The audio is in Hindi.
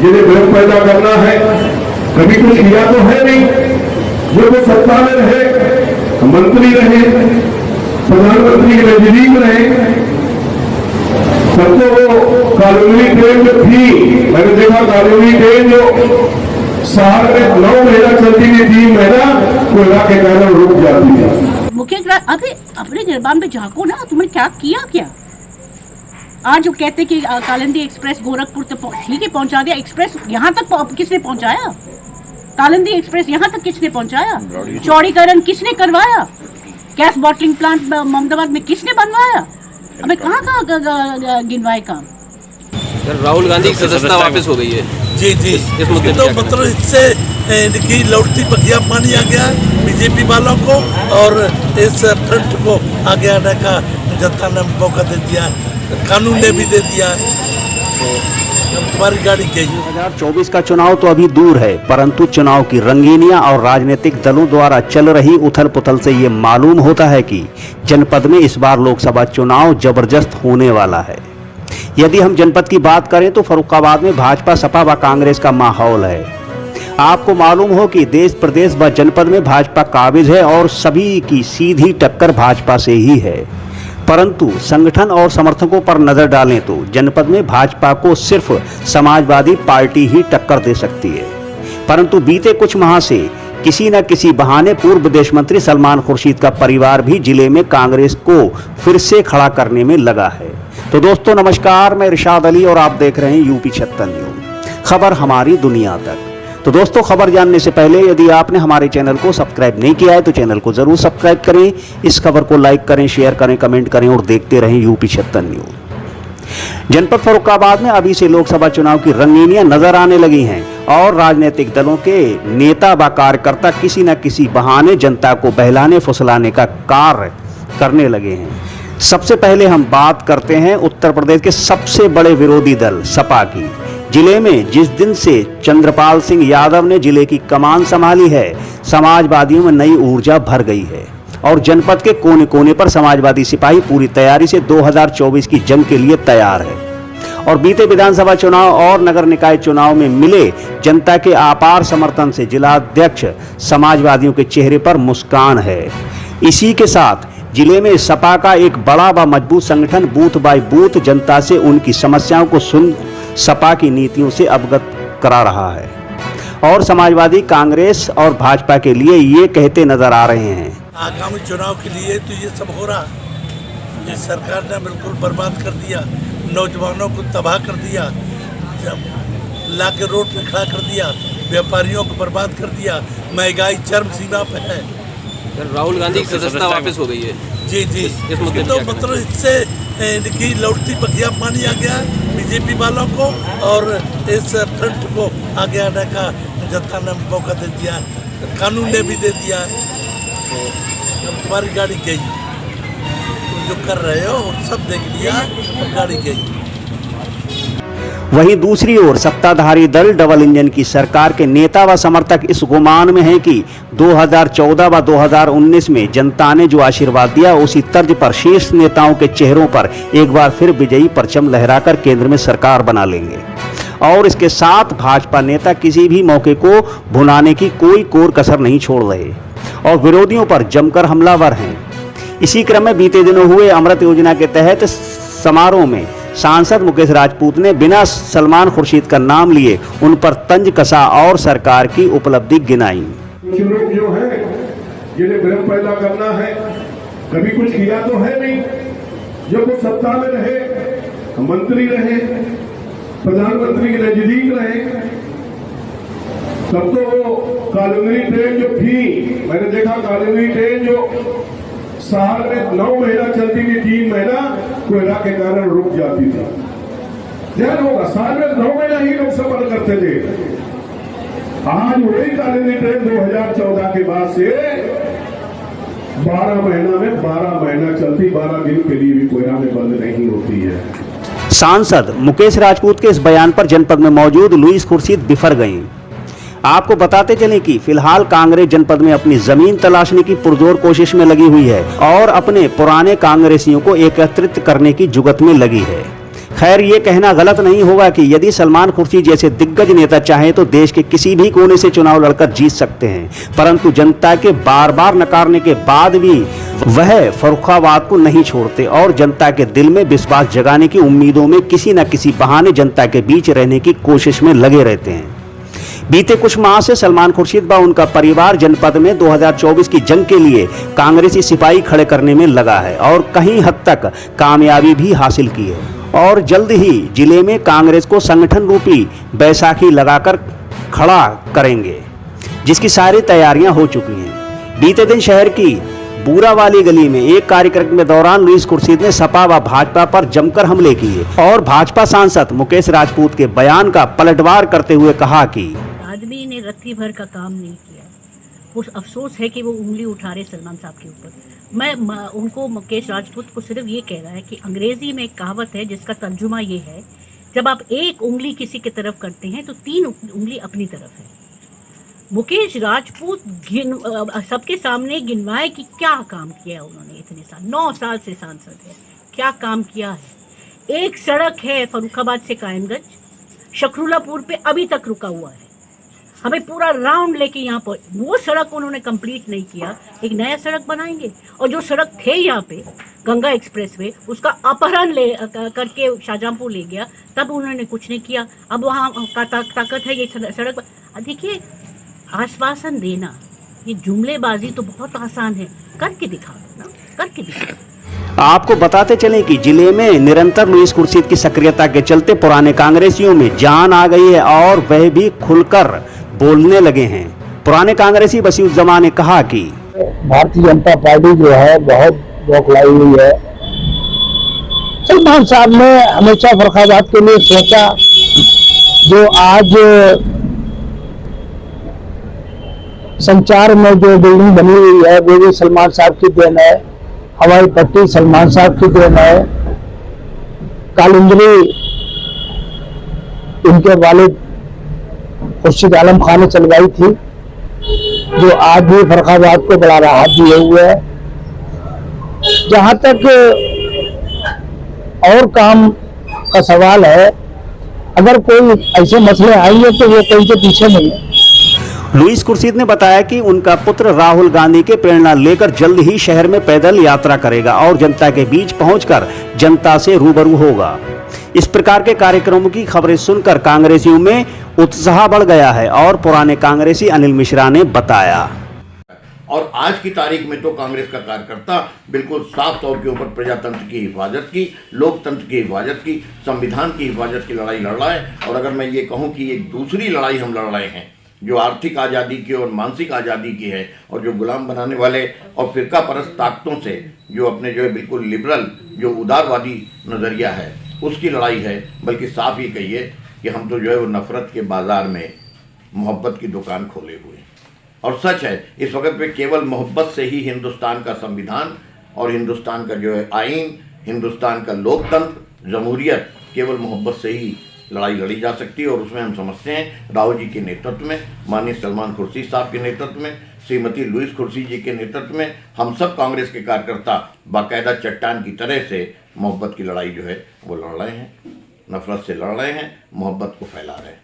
जिन्हें भ्रम पैदा करना है, कभी कुछ किया तो है नहीं। जो वो सत्ता में रहे, मंत्री रहे, प्रधानमंत्री के नजदीक रहे, तब तो वो कानूनी ट्रेन जो थी, मैंने देखा कानूनी ट्रेन जो शहर में 9 महीना चलती थी, 3 महीना कोयला के कारण रुक जाती थी। मुख्य अभी अपने निर्माण में झांको ना, तुमने क्या किया क्या? आज जो कहते कि कालिंदी एक्सप्रेस गोरखपुर तक ठीक है पहुंचा दिया, एक्सप्रेस यहाँ तक किसने पहुंचाया? कालिंदी एक्सप्रेस यहाँ तक किसने पहुंचाया? चौड़ीकरण किसने करवाया? गैस बॉटलिंग प्लांट मोहम्मदाबाद में किसने बनवाया? अबे कहाँ गिनवाए काम? राहुल गांधी की सदस्यता वापस हो गई है। जी जी, इस मुद्दे तो मतलब इससे इनकी लौटती बगिया मानी आ गया बीजेपी वालों को, और इस फ्रंट को आगे आने का जनता ने मौका दे दिया, कानून ने भी दे दिया। तो तुम्हारी गाड़ी गई। 2024 का चुनाव तो अभी दूर है, परंतु चुनाव की रंगीनियां और राजनीतिक दलों द्वारा चल रही उथल पुथल से ये मालूम होता है कि जनपद में इस बार लोकसभा चुनाव जबरदस्त होने वाला है। यदि हम जनपद की बात करें तो फर्रुखाबाद में भाजपा, सपा व कांग्रेस का माहौल है। आपको मालूम हो कि देश प्रदेश व जनपद में भाजपा काबिज है और सभी की सीधी टक्कर भाजपा से ही है। परंतु संगठन और समर्थकों पर नजर डालें तो जनपद में भाजपा को सिर्फ समाजवादी पार्टी ही टक्कर दे सकती है। परंतु बीते कुछ माह से किसी न किसी बहाने पूर्व विदेश मंत्री सलमान खुर्शीद का परिवार भी जिले में कांग्रेस को फिर से खड़ा करने में लगा है। तो दोस्तों नमस्कार, मैं इरशाद अली और आप देख रहे हैं यूपी 76 न्यूज, खबर हमारी दुनिया तक। तो दोस्तों खबर जानने से पहले यदि आपने हमारे चैनल को सब्सक्राइब नहीं किया है तो चैनल को जरूर सब्सक्राइब करें, इस खबर को लाइक करें, शेयर करें, कमेंट करें और देखते रहें यूपी 76 न्यूज। जनपद फर्रुखाबाद में अभी से लोकसभा चुनाव की रंगीनियां नजर आने लगी हैं और राजनीतिक दलों के नेता व कार्यकर्ता किसी न किसी बहाने जनता को बहलाने फुसलाने का कार्य करने लगे हैं। सबसे पहले हम बात करते हैं उत्तर प्रदेश के सबसे बड़े विरोधी दल सपा की। जिले में जिस दिन से चंद्रपाल सिंह यादव ने जिले की कमान संभाली है, समाजवादियों में नई ऊर्जा भर गई है और जनपद के कोने कोने पर समाजवादी सिपाही पूरी तैयारी से 2024 की जंग के लिए तैयार है। और बीते विधानसभा चुनाव और नगर निकाय चुनाव में मिले जनता के अपार समर्थन से जिलाध्यक्ष समाजवादियों के चेहरे पर मुस्कान है। इसी के साथ जिले में सपा का एक बड़ा व मजबूत संगठन बूथ बाय बूथ जनता से उनकी समस्याओं को सुन सपा की नीतियों से अवगत करा रहा है और समाजवादी कांग्रेस और भाजपा के लिए ये कहते नजर आ रहे हैं, आगामी चुनाव के लिए तो ये सब हो रहा, ये सरकार ने बिल्कुल बर्बाद कर दिया, नौजवानों को तबाह कर दिया, ला के रोड पे खड़ा कर दिया, व्यापारियों को बर्बाद कर दिया, महंगाई चरम सीमा पे है। राहुल गांधी की सदस्यता वापस हो गई है। जी जी, इस मुद्दे तो मतलब इससे इनकी लौटती बगिया मानी आ गया बीजेपी वालों को, और इस फ्रंट को आगे आने का जनता ने मौका दे दिया, कानून ने भी दे दिया। तो अब तुम्हारी गाड़ी गई, तुम जो कर रहे हो सब देख लिया, अब गाड़ी गई। वहीं दूसरी ओर सत्ताधारी दल डबल इंजन की सरकार के नेता व समर्थक इस गुमान में हैं कि 2014 व 2019 में जनता ने जो आशीर्वाद दिया उसी तर्ज पर शीर्ष नेताओं के चेहरों पर एक बार फिर विजयी परचम लहराकर केंद्र में सरकार बना लेंगे। और इसके साथ भाजपा नेता किसी भी मौके को भुनाने की कोई कोर कसर नहीं छोड़ रहे और विरोधियों पर जमकर हमलावर हैं। इसी क्रम में बीते दिनों हुए अमृत योजना के तहत समारोह में सांसद मुकेश राजपूत ने बिना सलमान खुर्शीद का नाम लिए उन पर तंज कसा और सरकार की उपलब्धि गिनाई। कुछ लोग जो है जिन्हें भ्रम पैदा करना है, कभी कुछ किया तो है नहीं। जब वो सत्ता में रहे, मंत्री रहे, प्रधानमंत्री के नजदीक रहे, तब तो वो कानूनी ट्रेन जो थी, मैंने देखा कानूनी ट्रेन जो शहर में 9 महीना चलती थी, 3 महीना कोयला के कारण रुक जाती थी। ध्यान होगा, साल में 9 महीना ही लोग सफर करते थे। आज वही कानूनी ट्रेन 2014 के बाद से 12 महीना में 12 महीना चलती, 12 दिन के लिए भी कोयला में बंद नहीं होती है। सांसद मुकेश राजपूत के इस बयान पर जनपद में मौजूद लुईस खुर्शीद बिफर गईं। आपको बताते चलें कि फिलहाल कांग्रेस जनपद में अपनी जमीन तलाशने की पुरजोर कोशिश में लगी हुई है और अपने पुराने कांग्रेसियों को एकत्रित करने की जुगत में लगी है। खैर ये कहना गलत नहीं होगा कि यदि सलमान खुर्शीद जैसे दिग्गज नेता चाहें तो देश के किसी भी कोने से चुनाव लड़कर जीत सकते हैं, परंतु जनता के बार बार नकारने के बाद भी वह फर्रुखाबाद को नहीं छोड़ते और जनता के दिल में विश्वास जगाने की उम्मीदों में किसी न किसी बहाने जनता के बीच रहने की कोशिश में लगे रहते हैं। बीते कुछ माह से सलमान खुर्शीद व उनका परिवार जनपद में 2024 की जंग के लिए कांग्रेसी सिपाही खड़े करने में लगा है और कहीं हद तक कामयाबी भी हासिल की है और जल्द ही जिले में कांग्रेस को संगठन रूपी बैसाखी लगाकर खड़ा करेंगे, जिसकी सारी तैयारियां हो चुकी हैं। बीते दिन शहर की बूरा वाली गली में एक कार्यक्रम के दौरान लुईस खुर्शीद ने सपा व भाजपा पर जमकर हमले किए और भाजपा सांसद मुकेश राजपूत के बयान का पलटवार करते हुए कहा कि आदमी ने रत्ती भर का काम नहीं किया। कुछ अफसोस है कि वो उंगली उठा रहे सलमान साहब के ऊपर। मैं उनको, मुकेश राजपूत को सिर्फ ये कह रहा है कि अंग्रेजी में एक कहावत है जिसका तर्जुमा ये है, जब आप एक उंगली किसी की तरफ करते हैं तो 3 उंगली अपनी तरफ है। मुकेश राजपूत सबके सामने गिनवाए कि क्या काम किया उन्होंने इतने साल, 9 साल से सांसद है, क्या काम किया है। एक सड़क है फर्रुखाबाद से कायमगंज, शखरुलापुर पे अभी तक रुका हुआ है। हमें पूरा राउंड लेके यहाँ पर वो सड़क उन्होंने कंप्लीट नहीं किया। एक नया सड़क बनाएंगे और जो सड़क थे यहाँ पे गंगा एक्सप्रेसवे, उसका अपहरण करके शाहजहांपुर ले गया, तब उन्होंने कुछ नहीं किया। अब वहाँ का ताकत है ये सड़क। देखिए, आश्वासन देना, ये जुमलेबाजी तो बहुत आसान है, करके दिखा दो ना, करके दिखा दो। आपको बताते चलें कि जिले में निरंतर लुईस खुर्शीद की सक्रियता के चलते पुराने कांग्रेसियों में जान आ गई है और वह भी खुलकर बोलने लगे हैं। पुराने कांग्रेसी वसीउज्जमा ने कहा कि भारतीय जनता पार्टी जो है बहुत बौखलाई हुई है। सलमान साहब ने हमेशा फर्रुखाबाद के लिए सोचा, जो आज संचार में जो बिल्डिंग बनी हुई है वो भी सलमान साहब की देन है, हवाई पट्टी सलमान साहब की देन है, कालिंद्री इनके वालिद खुर्शीद आलम खान ने चलवाई थी, जो आज भी फर्रुखाबाद को बड़ा राहत दिए हुए है। जहां तक और काम का सवाल है, अगर कोई ऐसे मसले आएंगे तो वो कहीं के पीछे नहीं है। लुईस खुर्शीद ने बताया कि उनका पुत्र राहुल गांधी के प्रेरणा लेकर जल्द ही शहर में पैदल यात्रा करेगा और जनता के बीच पहुंचकर जनता से रूबरू होगा। इस प्रकार के कार्यक्रमों की खबरें सुनकर कांग्रेसियों में उत्साह बढ़ गया है और पुराने कांग्रेसी अनिल मिश्रा ने बताया। और आज की तारीख में तो कांग्रेस का कार्यकर्ता बिल्कुल साफ तौर के ऊपर प्रजातंत्र की हिफाजत की, लोकतंत्र की हिफाजत की, संविधान की हिफाजत की लड़ाई लड़ रहा है। और अगर मैं ये कहूँ कि एक दूसरी लड़ाई हम लड़ रहे हैं जो आर्थिक आज़ादी की और मानसिक आज़ादी की है, और जो गुलाम बनाने वाले और फिरका परस्त ताकतों से जो अपने जो है बिल्कुल लिबरल जो उदारवादी नज़रिया है उसकी लड़ाई है, बल्कि साफ ही कहिए कि हम तो जो है वो नफ़रत के बाज़ार में मोहब्बत की दुकान खोले हुए हैं। और सच है, इस वक्त पे केवल मोहब्बत से ही हिंदुस्तान का संविधान और हिंदुस्तान का जो है आइन, हिंदुस्तान का लोकतंत्र, जमहूरियत, केवल मोहब्बत से ही लड़ाई लड़ी जा सकती है। और उसमें हम समझते हैं राहुल जी के नेतृत्व में, माननीय सलमान खुर्शीद साहब के नेतृत्व में, श्रीमती लुईस खुर्शीद जी के नेतृत्व में हम सब कांग्रेस के कार्यकर्ता बाकायदा चट्टान की तरह से मोहब्बत की लड़ाई जो है वो लड़ रहे हैं, नफरत से लड़ रहे हैं, मोहब्बत को फैला रहे हैं।